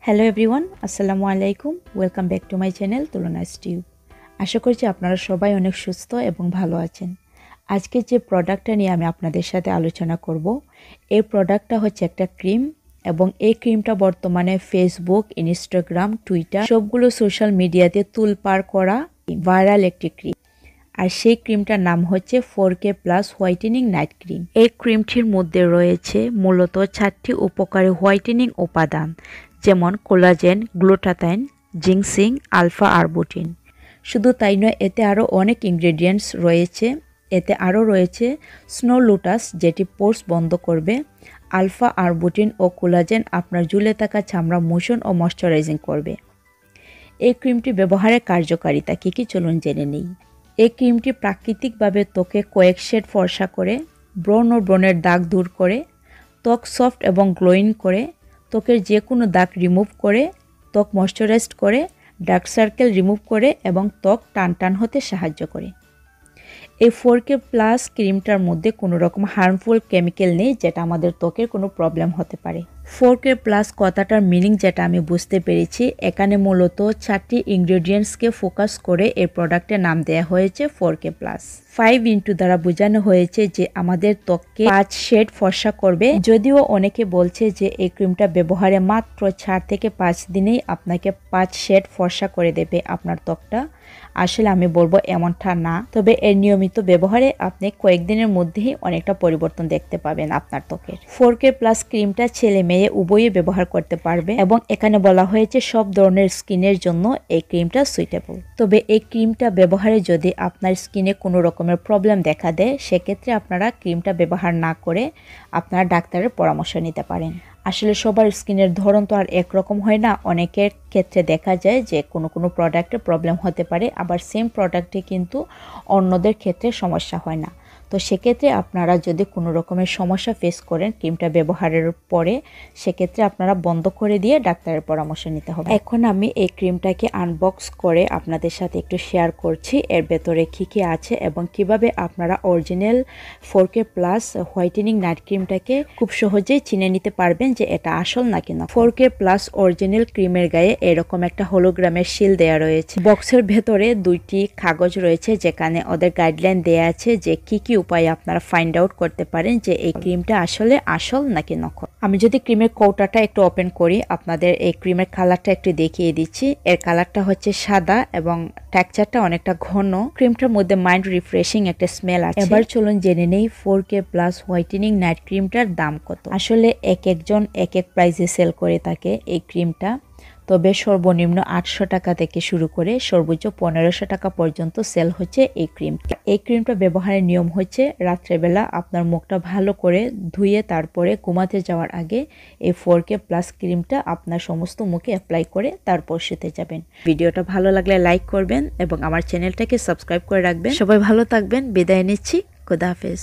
Hello everyone, আসসালামু আলাইকুম। Welcome back to my channel তুলনা টিউব। আশা করছি আপনারা সবাই অনেক সুস্থ এবং ভালো আছেন। আজকে যে প্রোডাক্টটা নিয়ে আমি আপনাদের সাথে আলোচনা করব, এই প্রোডাক্টটা হচ্ছে একটা ক্রিম এবং এই ক্রিমটা বর্তমানে ফেসবুক, ইনস্টাগ্রাম, টুইটার সবগুলো সোশ্যাল মিডিয়াতে তুলপাড় করা ভাইরাল একটি ক্রিম। আর সেই ক্রিমটার নাম হচ্ছে 4K plus whitening night cream. এই ক্রিমটির মধ্যে রয়েছে মূলত 4টি উপকারী হোয়াইটেনিং উপাদান, যেমন কোলাজেন, গ্লুটাথাইন, জিংসিং, আলফা আরবুটিন। শুধু তাই নয়, এতে আরও অনেক ইনগ্রেডিয়েন্টস রয়েছে। এতে আরও রয়েছে স্নো লুটাস, যেটি পোর্স বন্ধ করবে। আলফা আরবুটিন ও কোলাজেন আপনার ঝুলে থাকা চামড়া মোশন ও ময়শ্চারাইজিং করবে। এই ক্রিমটি ব্যবহারের কার্যকারিতা কী চলুন জেনে নিই। এই ক্রিমটি প্রাকৃতিকভাবে ত্বকে কয়েক শেড ফর্সা করে, ব্রণ ও ব্রণের দাগ দূর করে, ত্বক সফট এবং গ্লোয়িং করে, ত্বকের যে কোনো দাগ রিমুভ করে, ত্বক ময়শ্চারাইজড করে, ডার্ক সার্কেল রিমুভ করে এবং ত্বক টান হতে সাহায্য করে। এই 4K প্লাস ক্রিমটার মধ্যে কোনো রকম হার্মফুল কেমিক্যাল নেই, যেটা আমাদের ত্বকের কোনো প্রবলেম হতে পারে। 4K প্লাস কথাটার মিনিং যেটা আমি বুঝতে পেরেছি, এখানে মূলত 4টি ইনগ্রেডিয়েন্টসকে ফোকাস করে এই প্রোডাক্টের নাম দেওয়া হয়েছে 4K প্লাস। 5 দ্বারা বোঝানো হয়েছে যে আমাদের ত্বককে 5 শেড ফর্সা করবে। যদিও অনেকে বলছে যে এই ক্রিমটা ব্যবহারে মাত্র 4 থেকে 5 দিনেই আপনাকে 5 শেড ফর্সা করে দেবে আপনার ত্বকটা। আসলে আমি বলবো এমনটা না, তবে এর নিয়মিত ব্যবহারে আপনি কয়েকদিনের মধ্যেই অনেকটা পরিবর্তন দেখতে পাবেন আপনার ত্বকের। 4K প্লাস ক্রিমটা ছেলে মেয়ে উভয়ই ব্যবহার করতে পারবে এবং এখানে বলা হয়েছে সব ধরনের স্কিনের জন্য এই ক্রিমটা সুইটেবল। তবে এই ক্রিমটা ব্যবহারে যদি আপনার স্কিনে কোনো রকমের প্রবলেম দেখা দেয়, সেক্ষেত্রে আপনারা ক্রিমটা ব্যবহার না করে আপনারা ডাক্তারের পরামর্শ নিতে পারেন। আসলে সবার স্কিনের ধরন তো আর একরকম হয় না। অনেকের ক্ষেত্রে দেখা যায় যে কোনো প্রোডাক্টে প্রবলেম হতে পারে, আবার সেম প্রোডাক্টে কিন্তু অন্যদের ক্ষেত্রে সমস্যা হয় না। তো সেক্ষেত্রে আপনারা যদি কোনো রকমের সমস্যা ফেস করেন ক্রিমটা ব্যবহারের পরে, সেক্ষেত্রে আপনারা বন্ধ করে দিয়ে ডাক্তারের পরামর্শ নিতে হবে। এখন আমি এই ক্রিমটাকে আনবক্স করে আপনাদের সাথে একটু শেয়ার করছি এর ভেতরে কী আছে এবং কিভাবে আপনারা original 4K plus whitening night ক্রিমটাকে খুব সহজেই চিনে নিতে পারবেন যে এটা আসল নাকি না। 4K প্লাস অরিজিনাল ক্রিমের গায়ে এরকম একটা হোলোগ্রামের শিল দেয়া রয়েছে। বক্সের ভেতরে 2টি কাগজ রয়েছে, যেখানে ওদের গাইডলাইন দেয়া আছে যে কি উপায়ে আপনারা ফাইন্ড আউট করতে পারেন যে এই ক্রিমটা আসলে আসল নাকি নকল। আমি যদি ক্রিমের কৌটাটা একটু ওপেন করি, আপনাদের এই ক্রিমের কালারটা একটু দেখিয়ে দিচ্ছি। এর কালারটা হচ্ছে সাদা এবং টেক্সচারটা অনেকটা ঘন। ক্রিমটার মধ্যে মাইন্ড রিফ্রেশিং একটা স্মেল আছে। এবার চলুন জেনে নেই 4K প্লাস হোয়াইটেনিং নাইট ক্রিমটার দাম কত। আসলে একজন এক প্রাইসে সেল করে থাকে এই ক্রিমটা। তবে সর্বনিম্ন 800 টাকা থেকে শুরু করে সর্বোচ্চ 1500 টাকা পর্যন্ত সেল হচ্ছে এই ক্রিমটা। এই ক্রিমটা ব্যবহারের নিয়ম হচ্ছে রাত্রেবেলা আপনার মুখটা ভালো করে ধুয়ে তারপরে ঘুমাতে যাওয়ার আগে এই 4K প্লাস ক্রিমটা আপনার সমস্ত মুখে অ্যাপ্লাই করে তারপর শুতে যাবেন। ভিডিওটা ভালো লাগলে লাইক করবেন এবং আমার চ্যানেলটাকে সাবস্ক্রাইব করে রাখবেন। সবাই ভালো থাকবেন। বিদায় নিচ্ছি। খোদা হাফেজ।